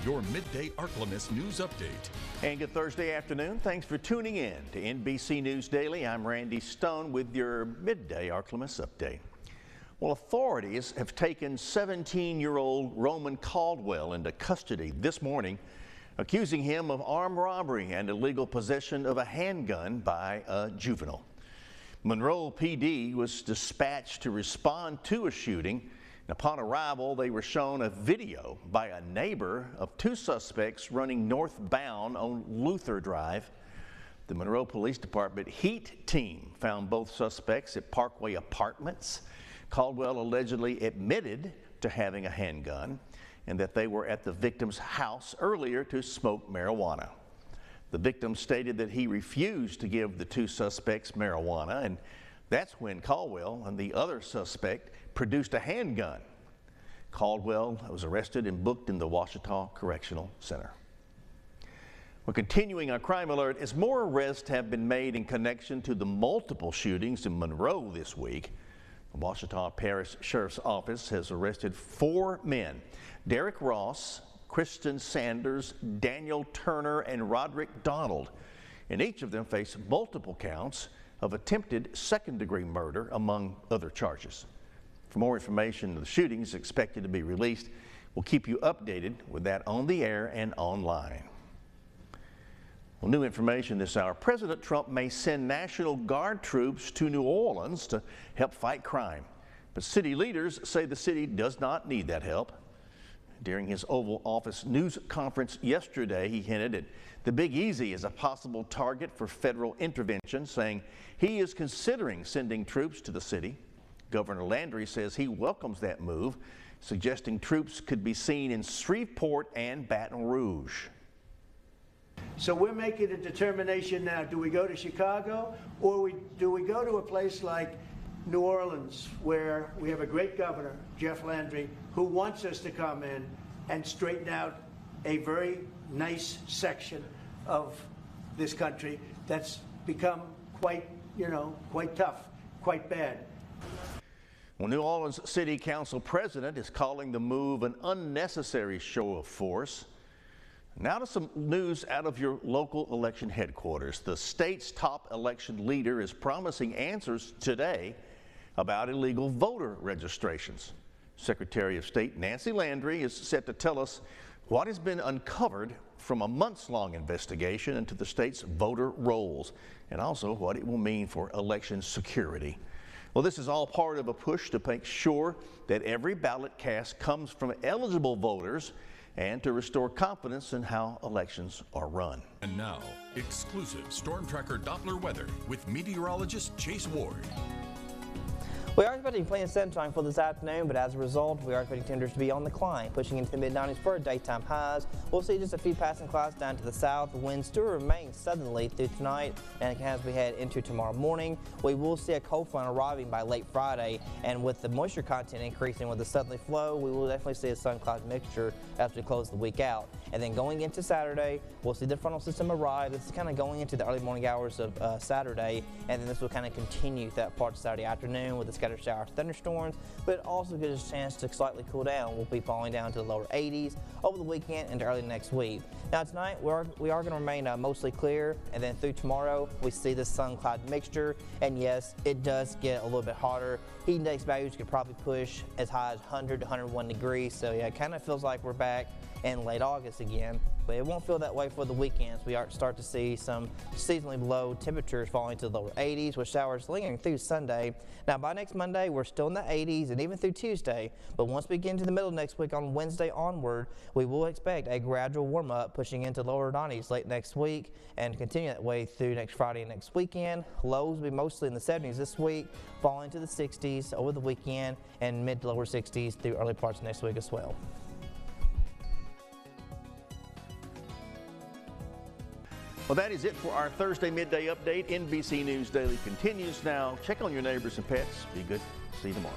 your Midday Ark-La-Miss news update. And good Thursday afternoon. Thanks for tuning in to NBC News Daily. I'm Randy Stone with your Midday Ark-La-Miss update. Well, authorities have taken 17-year-old Roman Caldwell into custody this morning, accusing him of armed robbery and illegal possession of a handgun by a juvenile. Monroe PD was dispatched to respond to a shooting. Upon arrival, they were shown a video by a neighbor of two suspects running northbound on Luther Drive. The Monroe Police Department HEAT team found both suspects at Parkway Apartments. Caldwell allegedly admitted to having a handgun and that they were at the victim's house earlier to smoke marijuana. The victim stated that he refused to give the two suspects marijuana, and that's when Caldwell and the other suspect produced a handgun. Caldwell was arrested and booked in the Ouachita Correctional Center. Well, continuing our crime alert, as more arrests have been made in connection to the multiple shootings in Monroe this week, the Ouachita Parish Sheriff's Office has arrested 4 men: Derek Ross, Kristen Sanders, Daniel Turner, and Roderick Donald. And each of them face multiple counts of attempted second-degree murder, among other charges. For more information, the shooting is expected to be released. We'll keep you updated with that on the air and online. Well, new information this hour. President Trump may send National Guard troops to New Orleans to help fight crime. But city leaders say the city does not need that help. During his Oval Office news conference yesterday, he hinted at the Big Easy as a possible target for federal intervention, saying he is considering sending troops to the city. Governor Landry says he welcomes that move, suggesting troops could be seen in Shreveport and Baton Rouge. So we're making a determination now. Do we go to Chicago, or do we go to a place like New Orleans, where we have a great governor, Jeff Landry, who wants us to come in and straighten out a very nice section of this country that's become quite tough, quite bad. Well, New Orleans City Council President is calling the move an unnecessary show of force. Now to some news out of your local election headquarters. The state's top election leader is promising answers today about illegal voter registrations. Secretary of State Nancy Landry is set to tell us what has been uncovered from a months-long investigation into the state's voter rolls, and also what it will mean for election security. Well, this is all part of a push to make sure that every ballot cast comes from eligible voters and to restore confidence in how elections are run. And now, exclusive Storm Tracker Doppler weather with meteorologist Chase Ward. We are expecting plenty of sunshine for this afternoon, but as a result, we are expecting temperatures to be on the climb, pushing into the mid-90s for our daytime highs. We'll see just a few passing clouds down to the south. The winds still remain southerly through tonight, and as we head into tomorrow morning, we will see a cold front arriving by late Friday, and with the moisture content increasing with the southerly flow, we will definitely see a sun-cloud mixture as we close the week out. And then going into Saturday, we'll see the frontal system arrive. This is kind of going into the early morning hours of Saturday, and then this will kind of continue that part of Saturday afternoon with the scattered shower thunderstorms, but it also gives us a chance to slightly cool down. We'll be falling down to the lower 80s over the weekend and early next week. Now tonight we are going to remain mostly clear, and then through tomorrow we see the sun cloud mixture, and yes, it does get a little bit hotter. Heat index values could probably push as high as 100 to 101 degrees, so yeah, it kind of feels like we're back in late August again, but it won't feel that way for the weekends. We start to see some seasonally low temperatures falling to the lower 80s with showers lingering through Sunday. Now by next Monday, we're still in the 80s and even through Tuesday, but once we get into the middle of next week on Wednesday onward, we will expect a gradual warm up pushing into lower 90s late next week and continue that way through next Friday and next weekend. Lows will be mostly in the 70s this week, falling to the 60s over the weekend and mid to lower 60s through early parts of next week as well. Well, that is it for our Thursday midday update. NBC News Daily continues now. Check on your neighbors and pets. Be good. See you tomorrow.